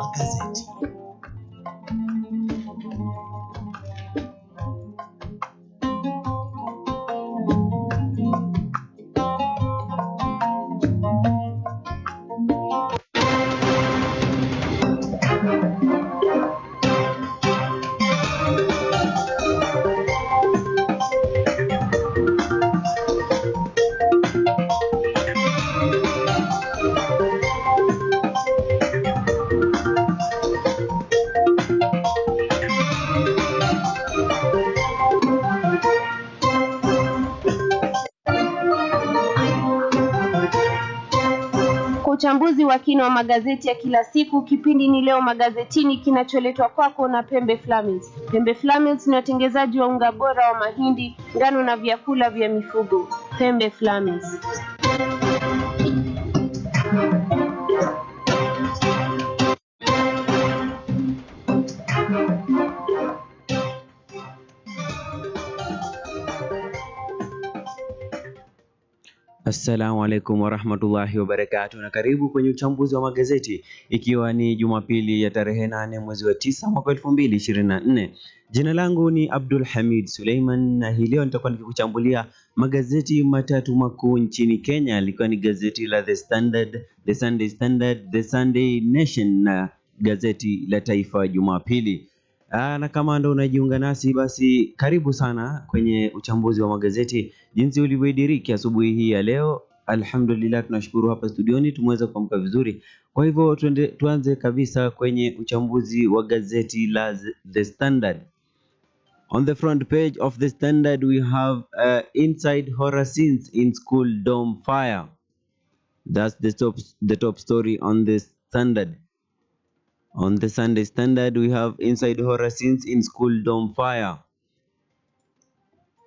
Magazeti. Uchambuzi wa kina wa magazeti ya kila siku. Kipindi ni Leo Magazetini, kinacholetwa kwako na Pembe Flamins. Pembe Flamins ni watengenezaji wa unga bora wa mahindi, ngano na vyakula vya mifugo. Pembe Flamins. Assalamu alaikum warahmatullahi wabarakatuh, na karibu kwenye uchambuzi wa magazeti, ikiwa ni Jumapili ya tarehe 8 mwezi wa 9 mwaka 2024. Jina langu ni Abdul Hamid Suleiman, na hii leo nitakuwa nikikuchambulia magazeti matatu makuu nchini Kenya, likiwa ni gazeti la The Standard, The Sunday Standard, The Sunday Nation na gazeti la Taifa Jumapili. Na kama ndo unajiunga nasi, basi karibu sana kwenye uchambuzi wa magazeti. Jinsi ulivyoidiriki asubuhi hii ya leo, alhamdulillah, tunashukuru hapa studioni tumeweza kuamka vizuri. Kwa hivyo tuanze kabisa kwenye uchambuzi wa gazeti la The Standard. On the front page of The Standard we have inside horror scenes in school dorm fire. That's the top story on The Standard. On the Sunday Standard, we have inside horror scenes in school dorm fire.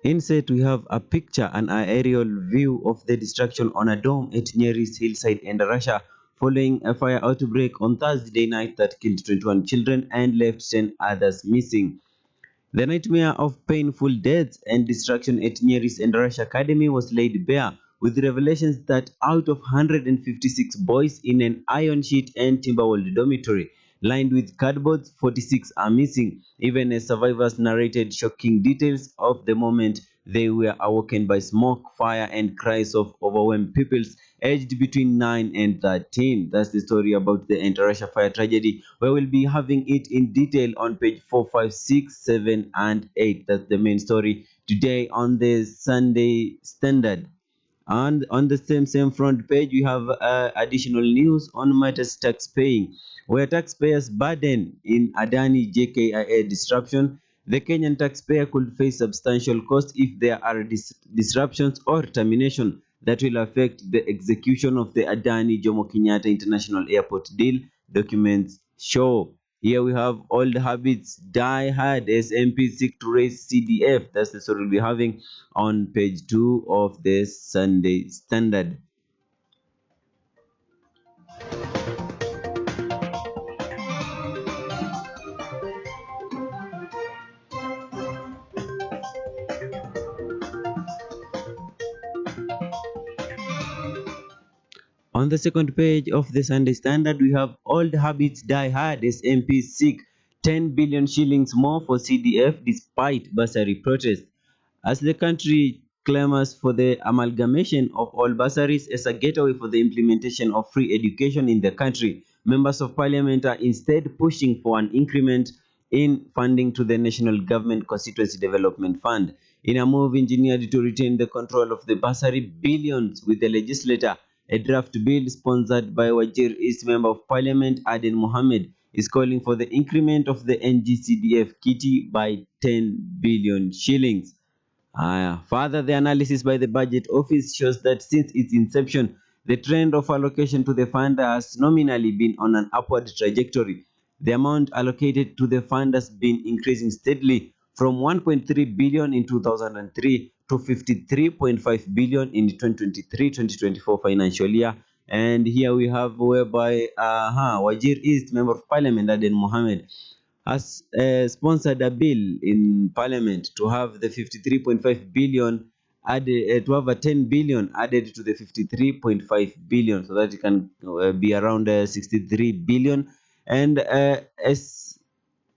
Inside, we have a picture and an aerial view of the destruction on a dorm at Nyeri's hillside in Russia following a fire outbreak on Thursday night that killed 21 children and left 10 others missing. The nightmare of painful deaths and destruction at Nyeri's and Russia Academy was laid bare, with revelations that out of 156 boys in an iron sheet and timberwalled dormitory lined with cardboards, 46 are missing, even as survivors narrated shocking details of the moment they were awoken by smoke, fire, and cries of overwhelmed pupils aged between 9 and 13. That's the story about the Russia fire tragedy, where we'll be having it in detail on page 4, 5, 6, 7, and 8. That's the main story today on the Sunday Standard. And on the same front page, we have additional news on matters tax paying, where taxpayers burden in Adani JKIA disruption. The Kenyan taxpayer could face substantial costs if there are disruptions or termination that will affect the execution of the Adani Jomo Kenyatta International Airport deal, documents show. Here we have old habits die hard as MPs seek to raise CDF. That's the story we'll be having on page 2 of the Sunday Standard. On the second page of the Sunday Standard, we have old habits die hard as MPs seek 10 billion shillings more for CDF despite bursary protest. As the country clamors for the amalgamation of all bursaries as a gateway for the implementation of free education in the country, members of parliament are instead pushing for an increment in funding to the National Government Constituency Development Fund. In a move engineered to retain the control of the bursary billions with the legislature, a draft bill sponsored by Wajir East Member of Parliament Aden Mohammed is calling for the increment of the NGCDF kitty by 10 billion shillings. Further, the analysis by the Budget Office shows that since its inception, the trend of allocation to the fund has nominally been on an upward trajectory. The amount allocated to the fund has been increasing steadily from 1.3 billion in 2003 to 53.5 billion in the 2023-2024 financial year. And here we have whereby Wajir East Member of Parliament Aden Mohammed has sponsored a bill in Parliament to have the 53.5 billion added, to have a 10 billion added to the 53.5 billion, so that it can be around 63 billion. And as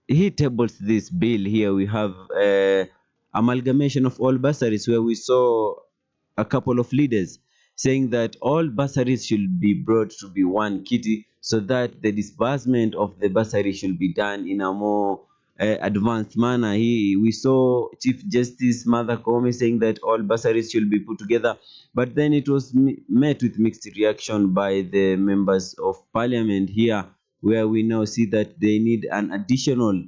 he tables this bill here, we have amalgamation of all bursaries, where we saw a couple of leaders saying that all bursaries should be brought to be one kitty, so that the disbursement of the bursary should be done in a more advanced manner. We saw Chief Justice Martha Koome saying that all bursaries should be put together, but then it was met with mixed reaction by the members of parliament here, where we now see that they need an additional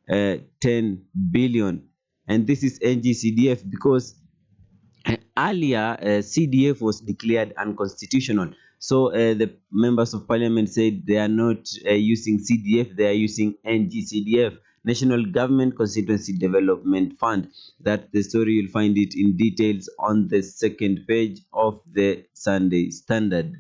10 billion, and this is NGCDF, because earlier CDF was declared unconstitutional. So the members of parliament said they are not using CDF, they are using NGCDF, National Government Constituency Development Fund. That the story, you'll find it in details on the second page of the Sunday Standard.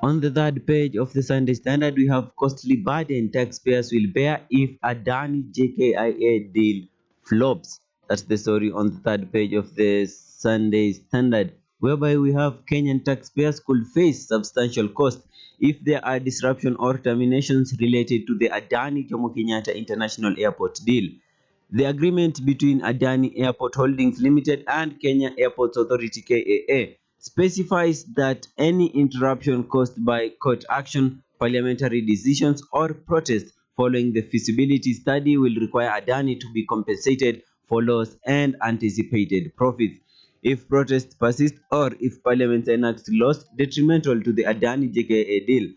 On the third page of the Sunday Standard, we have costly burden taxpayers will bear if Adani JKIA deal flops. That's the story on the third page of the Sunday Standard, whereby we have Kenyan taxpayers could face substantial cost if there are disruption or terminations related to the Adani Jomo Kenyatta International Airport deal. The agreement between Adani Airport Holdings Limited and Kenya Airports Authority (KAA) specifies that any interruption caused by court action, parliamentary decisions, or protest following the feasibility study will require Adani to be compensated for loss and anticipated profits. If protests persist or if Parliament enacts laws detrimental to the Adani JKA deal,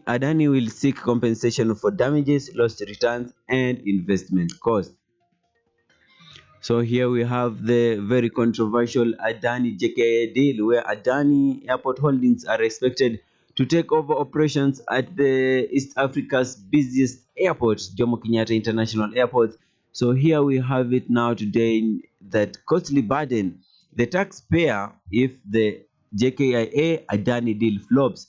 Adani will seek compensation for damages, lost returns, and investment costs. So here we have the very controversial Adani JKA deal, where Adani Airport Holdings are expected to take over operations at the East Africa's busiest airport, Jomo Kenyatta International Airport. So here we have it now today, that costly burden the taxpayer if the JKIA Adani deal flops,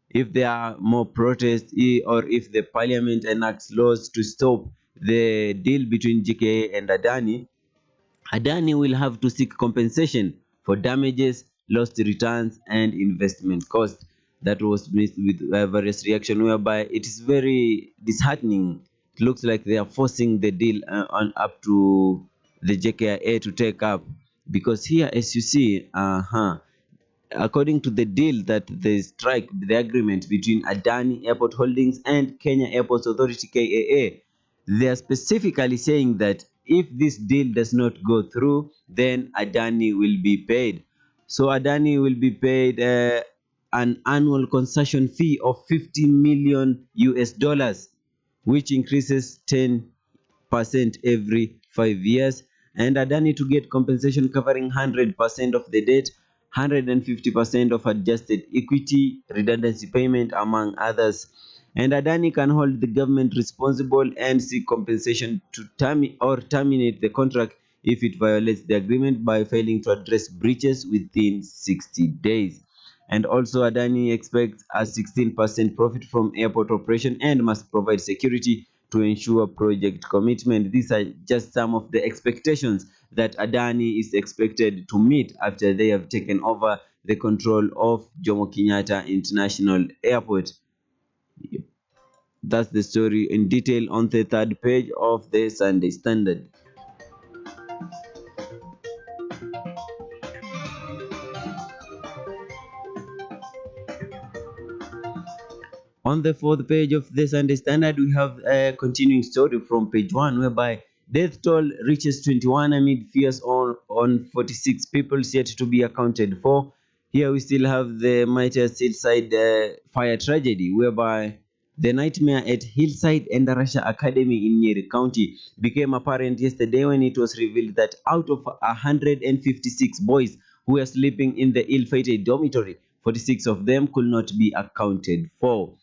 if there are more protests, or if the parliament enacts laws to stop the deal between JKA and Adani. Adani will have to seek compensation for damages, lost returns, and investment costs. That was mixed with various reaction, whereby it is very disheartening. It looks like they are forcing the deal on up to the JKIA to take up, because here, as you see, according to the deal that they strike, the agreement between Adani Airport Holdings and Kenya Airports Authority (KAA), they are specifically saying that if this deal does not go through, then Adani will be paid. So Adani will be paid an annual concession fee of 50 million US dollars, which increases 10% every 5 years, and Adani to get compensation covering 100% of the debt, 150% of adjusted equity, redundancy payment, among others. And Adani can hold the government responsible and seek compensation to terminate the contract if it violates the agreement by failing to address breaches within 60 days. And also, Adani expects a 16% profit from airport operation and must provide security to ensure project commitment. These are just some of the expectations that Adani is expected to meet after they have taken over the control of Jomo Kenyatta International Airport. That's the story in detail on the third page of the Sunday Standard. On the fourth page of the Sunday Standard, we have a continuing story from page 1, whereby death toll reaches 21 amid fears on 46 people yet to be accounted for. Here we still have the mightiest Hillside fire tragedy, whereby the nightmare at Hillside and Endarasha Academy in Nyeri County became apparent yesterday when it was revealed that out of 156 boys who were sleeping in the ill-fated dormitory, 46 of them could not be accounted for.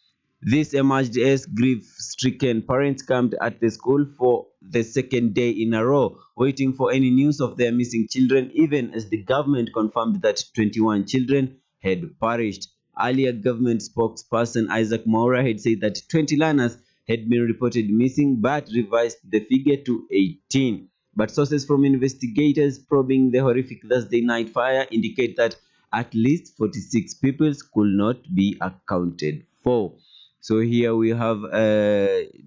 This emerged as grief-stricken parents camped at the school for the second day in a row, waiting for any news of their missing children, even as the government confirmed that 21 children had perished. Earlier, government spokesperson Isaac Maura had said that 20 learners had been reported missing but revised the figure to 18. But sources from investigators probing the horrific Thursday night fire indicate that at least 46 people could not be accounted for. So here we have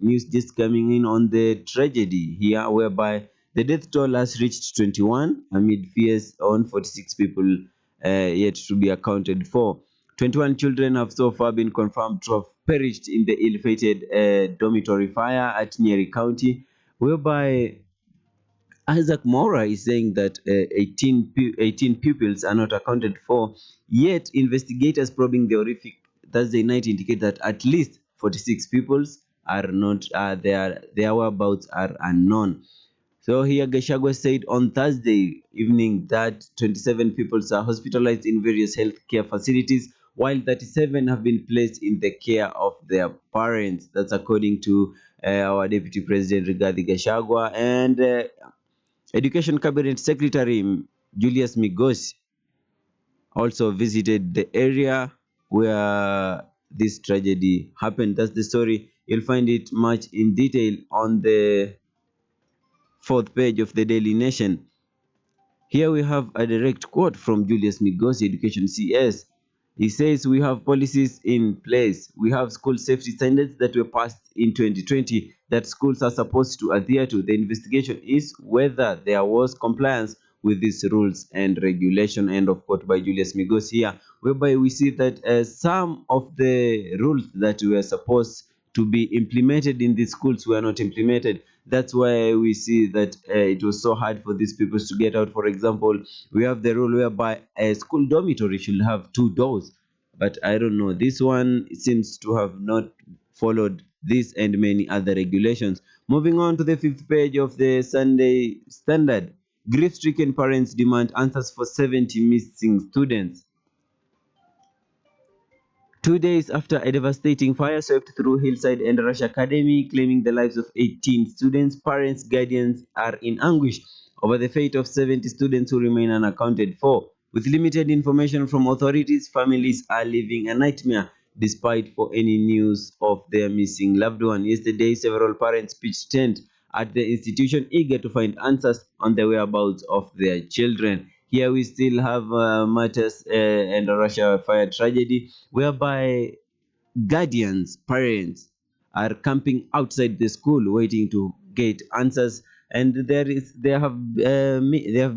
news just coming in on the tragedy here, whereby the death toll has reached 21 amid fears on 46 people yet to be accounted for. 21 children have so far been confirmed to have perished in the ill-fated dormitory fire at Nyeri County, whereby Isaac Mora is saying that 18 pupils are not accounted for, yet investigators probing the horrific Thursday night indicate that at least 46 pupils are not their whereabouts are unknown. So here Gachagua said on Thursday evening that 27 people are hospitalized in various healthcare facilities, while 37 have been placed in the care of their parents. That's according to our Deputy President Rigathi Gachagua. And Education Cabinet Secretary Julius Migos also visited the area where this tragedy happened. That's the story. You'll find it much in detail on the fourth page of the Daily Nation. Here we have a direct quote from Julius Migosi, Education CS. He says, "We have policies in place. We have school safety standards that were passed in 2020 that schools are supposed to adhere to. The investigation is whether there was compliance with these rules and regulation." End of quote by Julius Migos here, whereby we see that some of the rules that were supposed to be implemented in the schools were not implemented. That's why we see that it was so hard for these people to get out. For example, we have the rule whereby a school dormitory should have two doors, but I don't know, this one seems to have not followed this and many other regulations. Moving on to the fifth page of the Sunday Standard. Grief-stricken parents demand answers for 70 missing students. 2 days after a devastating fire swept through Hillside and Rush Academy, claiming the lives of 18 students, parents, guardians are in anguish over the fate of 70 students who remain unaccounted for. With limited information from authorities, families are living a nightmare despite for any news of their missing loved one. Yesterday, several parents pitched tent at the institution, eager to find answers on the whereabouts of their children. Here we still have matters and Russia fire tragedy, whereby guardians, parents are camping outside the school waiting to get answers, and there have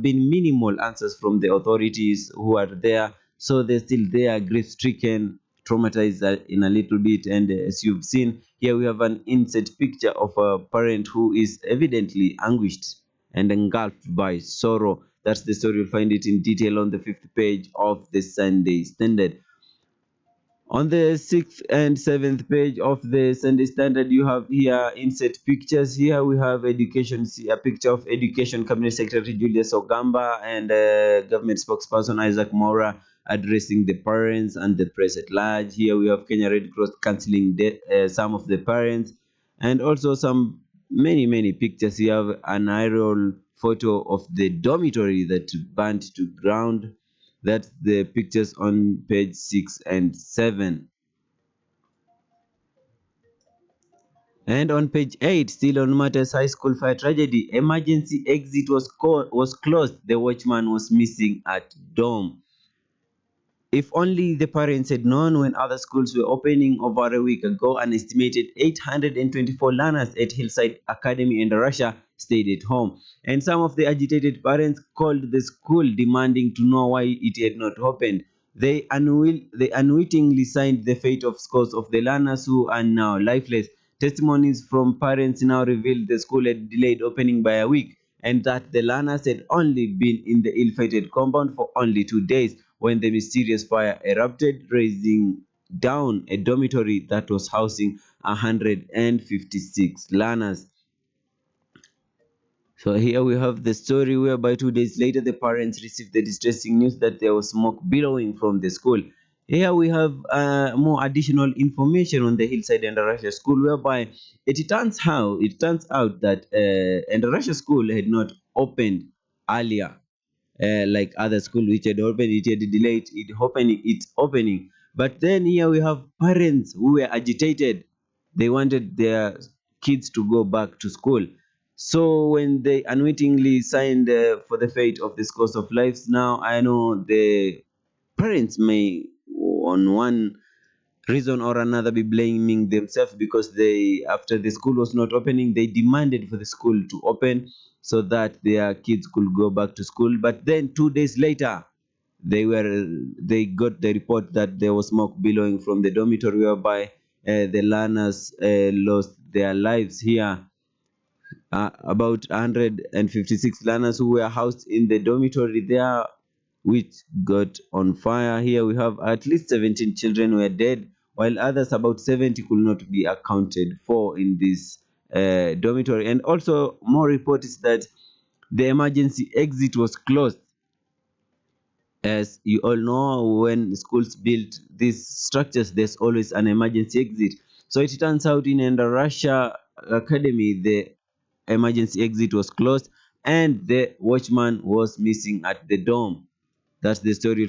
been minimal answers from the authorities who are there. So they're still there, grief stricken, traumatized in a little bit. And as you've seen here, we have an inset picture of a parent who is evidently anguished and engulfed by sorrow. That's the story. You'll find it in detail on the fifth page of the Sunday Standard. On the sixth and seventh page of the Sunday Standard, you have here insert pictures. Here we have a picture of Education Cabinet Secretary Julius Ogamba and government spokesperson Isaac Mora addressing the parents and the press at large. Here we have Kenya Red Cross cancelling some of the parents, and also some many pictures. You have an aerial photo of the dormitory that burnt to ground. That's the pictures on page 6 and 7. And on page 8, still on matters high school fire tragedy, emergency exit was closed. The watchman was missing at dorm. If only the parents had known when other schools were opening over a week ago, an estimated 824 learners at Hillside Academy in Russia stayed at home. And some of the agitated parents called the school demanding to know why it had not opened. They unwittingly signed the fate of scores of the learners who are now lifeless. Testimonies from parents now revealed the school had delayed opening by a week, and that the learners had only been in the ill-fated compound for only 2 days when the mysterious fire erupted, raising down a dormitory that was housing 156 learners. So here we have the story whereby 2 days later the parents received the distressing news that there was smoke billowing from the school. Here we have more additional information on the Hillside and Russia school, whereby it turns out that and Russia school had not opened earlier like other school which had opened. It had delayed its opening, But then here we have parents who were agitated. They wanted their kids to go back to school. So when they unwittingly signed for the fate of this course of lives, now I know the parents may, on one reason or another, be blaming themselves because they, after the school was not opening, they demanded for the school to open so that their kids could go back to school. But then 2 days later, they got the report that there was smoke billowing from the dormitory, whereby the learners lost their lives here. About 156 learners who were housed in the dormitory there, which got on fire. Here we have at least 17 children were dead, while others about 70 could not be accounted for in this dormitory. And also more report is that the emergency exit was closed. As you all know, when schools build these structures, there's always an emergency exit. So it turns out in Russia Academy, the emergency exit was closed and the watchman was missing at the dorm. That's the story.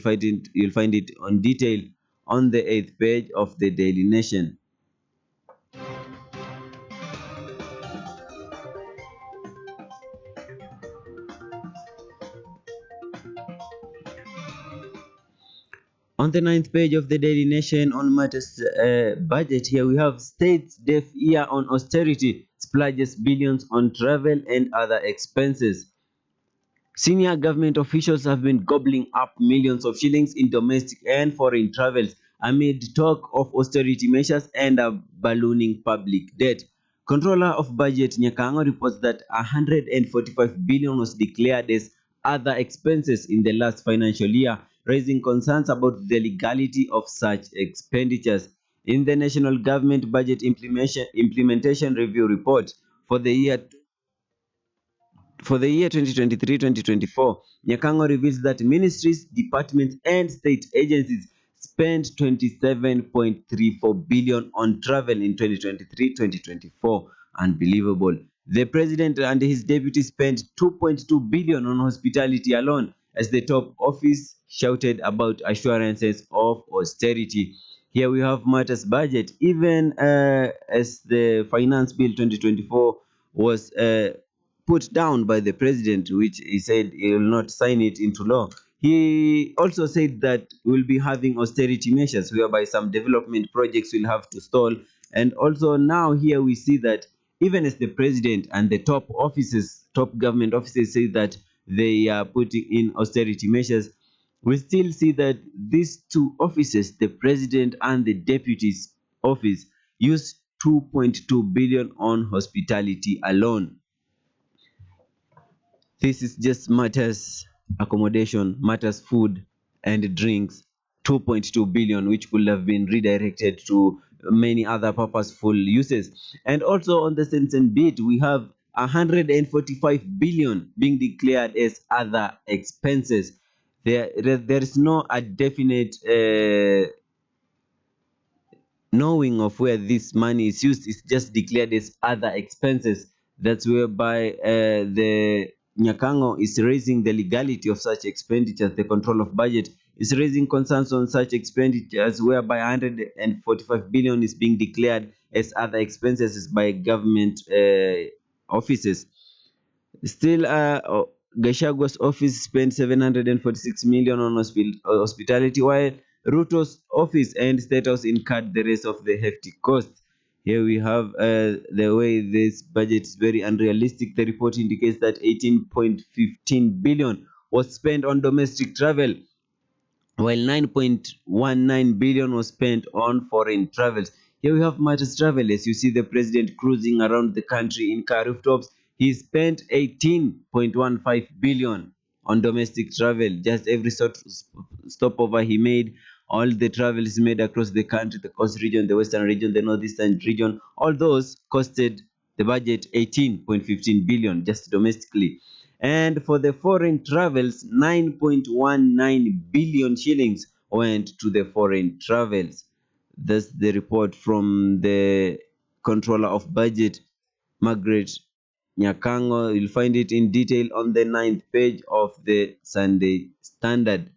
You'll find it on detail on the 8th page of the Daily Nation. On the 9th page of the Daily Nation, on matters budget, here we have state's deaf ear on austerity, splurges billions on travel and other expenses. Senior government officials have been gobbling up millions of shillings in domestic and foreign travels amid talk of austerity measures and a ballooning public debt. Controller of Budget Nyakango reports that 145 billion was declared as other expenses in the last financial year, raising concerns about the legality of such expenditures. In the National Government Budget Implementation Review Report for the year 2023-2024, Nyakango reveals that ministries, departments, and state agencies spent 27.34 billion on travel in 2023-2024. Unbelievable. The president and his deputy spent 2.2 billion on hospitality alone, as the top office shouted about assurances of austerity. Here we have matters budget. Even as the finance bill 2024 was put down by the president, which he said he will not sign it into law. He also said that we'll be having austerity measures whereby some development projects will have to stall. And also now here we see that even as the president and the top government offices say that they are putting in austerity measures, we still see that these two offices, the president and the deputy's office, use 2.2 billion on hospitality alone. This is just matters accommodation, matters food and drinks, 2.2 billion, which could have been redirected to many other purposeful uses. And also on the sense and bit, we have 145 billion being declared as other expenses. There is no a definite knowing of where this money is used. Is just declared as other expenses. That's whereby the Nyakango is raising the legality of such expenditures. The control of budget is raising concerns on such expenditures, whereby 145 billion is being declared as other expenses by government offices. Still, Gachagwa's office spent 746 million on hospitality, while Ruto's office and State House incurred the rest of the hefty cost. Here we have the way this budget is very unrealistic. The report indicates that 18.15 billion was spent on domestic travel, while 9.19 billion was spent on foreign travels. Here we have matters travel. As you see the president cruising around the country in car rooftops, he spent 18.15 billion on domestic travel. Just every stopover he made, all the travels he made across the country, the coast region, the western region, the northeastern region, all those costed the budget 18.15 billion just domestically. And for the foreign travels, 9.19 billion shillings went to the foreign travels. That's the report from the controller of budget, Margaret Nyakango. You'll find it in detail on the 9th page of the Sunday Standard.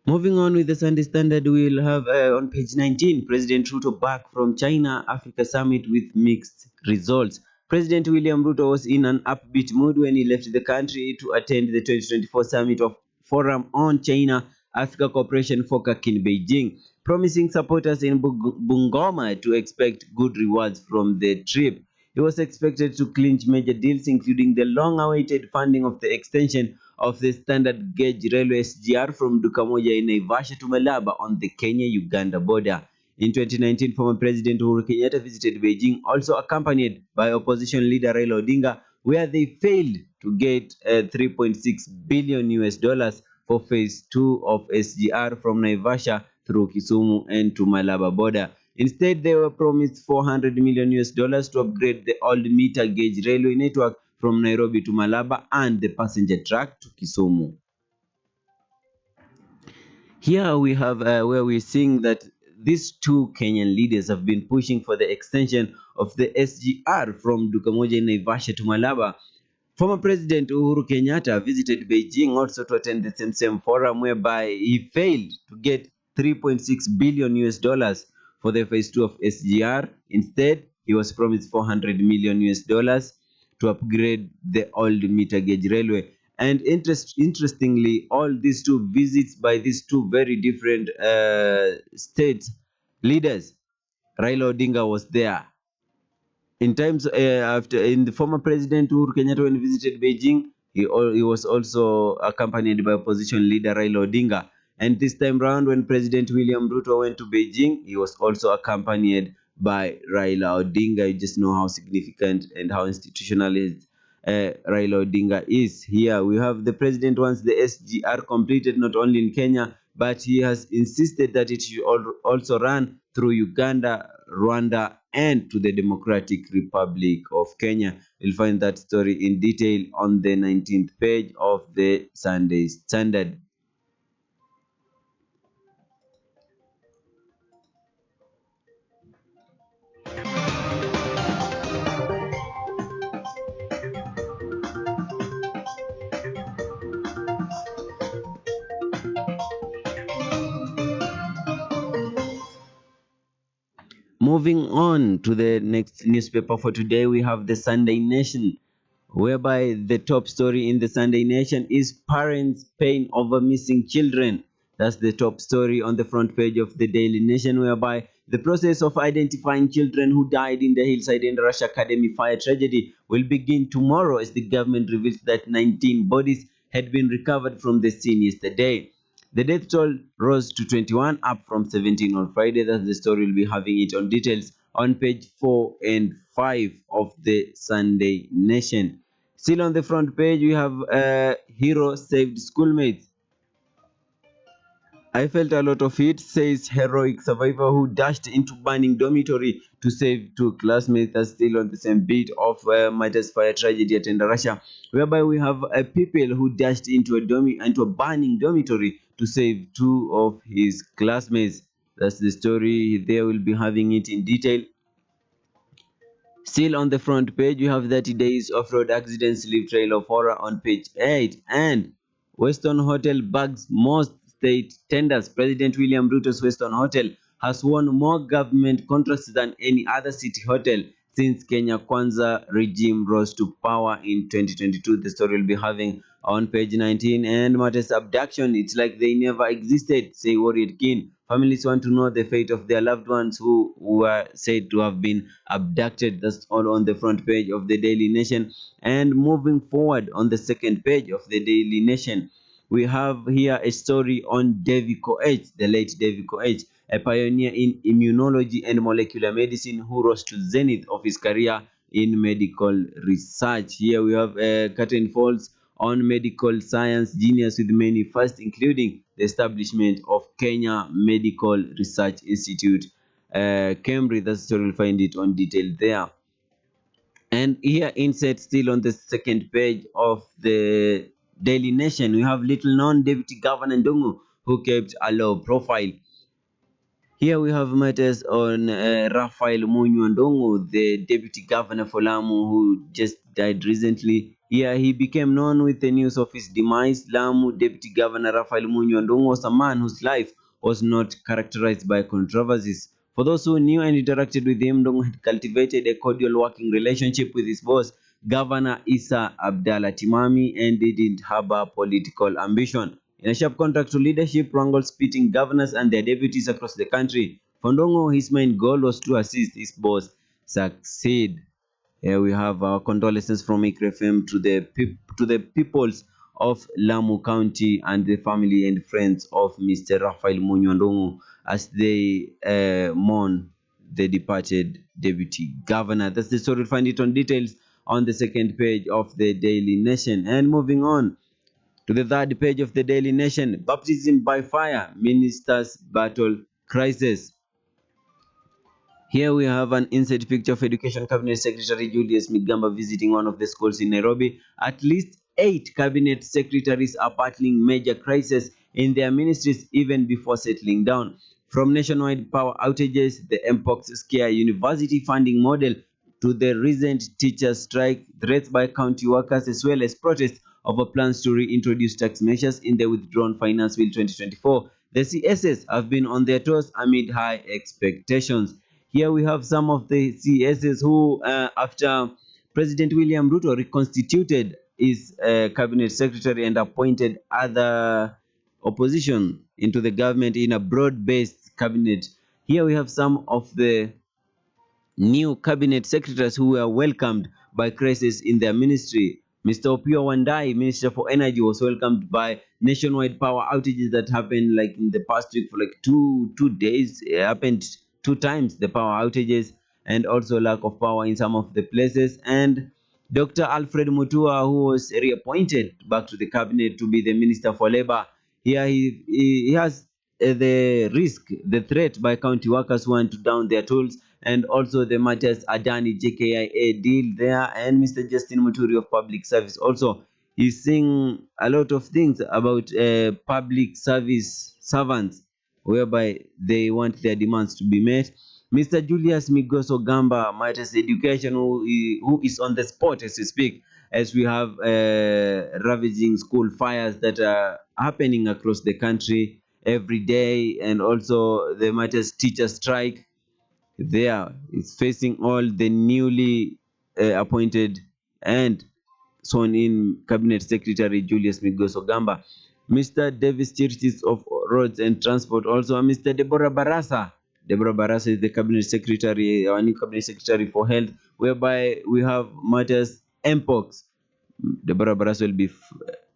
Moving on with the Sunday Standard, we'll have on page 19, President Ruto back from China Africa Summit with mixed results. President William Ruto was in an upbeat mood when he left the country to attend the 2024 summit of Forum on China Africa Cooperation FOCAC in Beijing, promising supporters in Bungoma to expect good rewards from the trip. He was expected to clinch major deals, including the long-awaited funding of the extension of the standard gauge railway SGR from Dukamoja in Naivasha to Malaba on the Kenya-Uganda border. In 2019, former President Uhuru Kenyatta visited Beijing, also accompanied by opposition leader Raila Odinga, where they failed to get 3.6 billion US dollars for phase 2 of SGR from Naivasha through Kisumu and to Malaba border. Instead, they were promised 400 million US dollars to upgrade the old meter gauge railway network from Nairobi to Malaba and the passenger track to Kisumu. Here we have where we're seeing that these two Kenyan leaders have been pushing for the extension of the SGR from Dukamoja in Naivasha to Malaba. Former President Uhuru Kenyatta visited Beijing also to attend the same forum, whereby he failed to get 3.6 billion US dollars for the phase 2 of SGR. Instead, he was promised 400 million US dollars to upgrade the old meter gauge railway. And interestingly, all these two visits by these two very different state leaders, Raila Odinga was there. In times after in the former president Uhuru Kenyatta when he visited Beijing, he was also accompanied by opposition leader Raila Odinga. And this time round, when President William Ruto went to Beijing, he was also accompanied by Raila Odinga. You just know how significant and how institutionalized Raila Odinga is. Here we have the president wants the SGR completed not only in Kenya, but he has insisted that it should also run through Uganda, Rwanda, and to the Democratic Republic of Kenya. You'll find that story in detail on the 19th page of the Sunday Standard. Moving on to the next newspaper for today, we have the Sunday Nation, whereby the top story in the Sunday Nation is parents pain over missing children. That's the top story on the front page of the Daily Nation, whereby the process of identifying children who died in the Hillside and Rush Academy fire tragedy will begin tomorrow as the government reveals that 19 bodies had been recovered from the scene yesterday. The death toll rose to 21, up from 17 on Friday. That's the story. We'll be having it on details on page 4 and 5 of the Sunday Nation. Still on the front page, we have Hero saved schoolmates. I felt a lot of it, says heroic survivor who dashed into burning dormitory to save two classmates. That's still on the same beat of Matters fire tragedy at Endarasha, whereby we have people who dashed into a burning dormitory to save two of his classmates. That's the story. There will be having it in detail. Still on the front page, you have 30 days of road accidents leave trail of horror on page 8. And Weston Hotel bags most state tenders. President William Ruto's Weston Hotel has won more government contracts than any other city hotel since Kenya Kwanza regime rose to power in 2022. The story will be having on page 19. And Matters abduction, it's like they never existed, say Warrior King. Families want to know the fate of their loved ones who were said to have been abducted. That's all on the front page of the Daily Nation. And moving forward on the second page of the Daily Nation, we have here a story on Davy Koech, the late Davy Koech, a pioneer in immunology and molecular medicine who rose to zenith of his career in medical research. Here we have curtain falls on medical science genius with many firsts, including the establishment of Kenya Medical Research Institute, Cambridge. That's where you'll find it on detail there. And here insert still on the second page of the Daily Nation, we have little known Deputy Governor Ndungu who kept a low profile. Here we have matters on Raphael Munyu Ndungu, the Deputy Governor for Lamu who just died recently. Here he became known with the news of his demise. Lamu Deputy Governor Raphael Munyondong was a man whose life was not characterized by controversies. For those who knew and interacted with him, Ndong had cultivated a cordial working relationship with his boss, Governor Isa Abdallah Timami, and they didn't harbor political ambition. In a sharp contrast to leadership wrangles pitting governors and their deputies across the country, for Ndongo, his main goal was to assist his boss succeed. Here we have our condolences from ICRFM to the peoples of Lamu County and the family and friends of Mr. Raphael Munyondongo as they mourn the departed deputy governor. That's the story. Find it on details on the second page of the Daily Nation. And moving on to the third page of the Daily Nation, baptism by fire, ministers battle crisis. Here we have an inside picture of Education Cabinet Secretary Julius Migamba visiting one of the schools in Nairobi. At least 8 cabinet secretaries are battling major crises in their ministries even before settling down. From nationwide power outages, the MPOX scare university funding model, to the recent teacher strike, threats by county workers, as well as protests over plans to reintroduce tax measures in the withdrawn Finance Bill 2024. The CSS have been on their toes amid high expectations. Here we have some of the CSs who, after President William Ruto reconstituted his cabinet secretary and appointed other opposition into the government in a broad-based cabinet. Here we have some of the new cabinet secretaries who were welcomed by crisis in their ministry. Mr. Opio Wandai, Minister for Energy, was welcomed by nationwide power outages that happened like in the past week for like two days. It happened 2 times the power outages and also lack of power in some of the places. And Dr. Alfred Mutua, who was reappointed back to the cabinet to be the Minister for Labor, here he has the risk, the threat by county workers who want to down their tools, and also the matters Adani JKIA deal there, and Mr. Justin Muturi of Public Service also is saying a lot of things about public service servants whereby they want their demands to be met. Mr. Julius Migoso Gamba, Matters Education, who is on the spot as we speak, as we have ravaging school fires that are happening across the country every day, and also the Matters teacher strike. There is facing all the newly appointed and sworn in Cabinet Secretary Julius Migos Ogamba, Mr. Davis Chirchis of Roads and Transport, also Mr. Deborah Barasa. Deborah Barasa is the Cabinet Secretary, our new Cabinet Secretary for Health, whereby we have matters MPOX. Deborah Barasa will be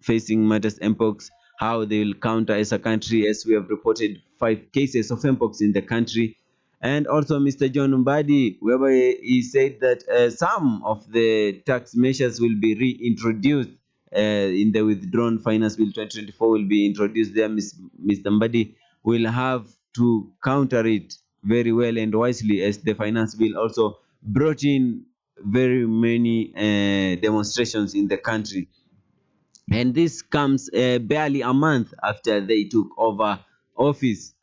facing matters MPOX, how they will counter as a country, as we have reported 5 cases of MPOX in the country. And also Mr. John Mbadi, whereby he said that some of the tax measures will be reintroduced in the withdrawn Finance Bill 2024 will be introduced there. Mr. Mbadi will have to counter it very well and wisely, as the Finance Bill also brought in very many demonstrations in the country. And this comes barely a month after they took over office.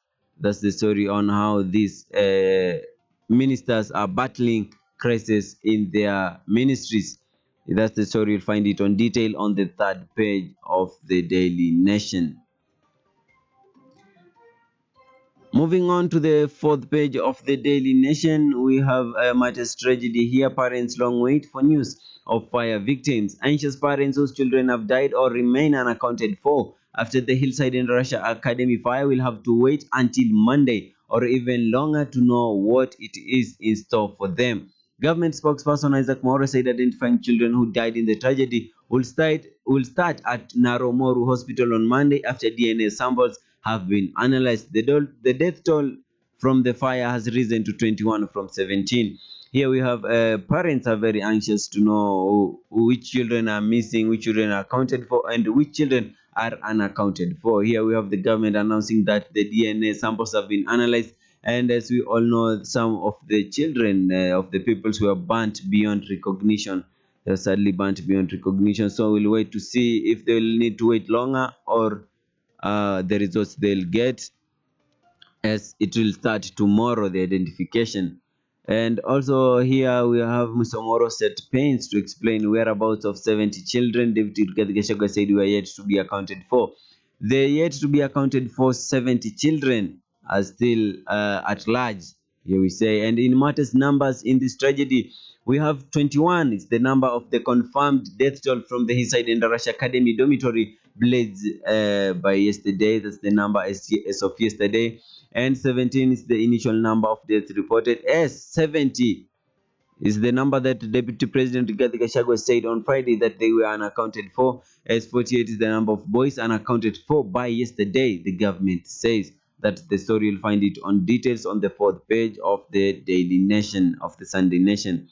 That's the story on how these ministers are battling crisis in their ministries. That's the story. You'll find it on detail on the third page of the Daily Nation. Moving on to the fourth page of the Daily Nation, we have a matters tragedy here. Parents long wait for news of fire victims. Anxious parents whose children have died or remain unaccounted for after the Hillside in Russia Academy fire will have to wait until Monday or even longer to know what it is in store for them. Government spokesperson Isaac Maura said identifying children who died in the tragedy will start at Naromoru Hospital on Monday after DNA samples have been analyzed. The death toll from the fire has risen to 21 from 17. Here we have parents are very anxious to know which children are missing, which children are accounted for, and which children are unaccounted for. Here we have the government announcing that the DNA samples have been analyzed, and as we all know, some of the children of the peoples were burnt beyond recognition. They were sadly burnt beyond recognition. So we'll wait to see if they'll need to wait longer or the results they'll get, as it will start tomorrow, the identification. And also here we have Musomoro set pains to explain whereabouts of 70 children. Deputy Rigathi Gachagua said were yet to be accounted for. The yet to be accounted for 70 children are still at large, here we say. And in matters numbers in this tragedy, we have 21. It's the number of the confirmed death toll from the Hillside and Rush Academy dormitory blades by yesterday. That's the number as of yesterday. And 17 is the initial number of deaths reported. As 70 is the number that Deputy President Rigathi Gachagua said on Friday that they were unaccounted for. As 48 is the number of boys unaccounted for by yesterday, the government says. That's the story. You'll find it on details on the fourth page of the Daily Nation, of the Sunday Nation.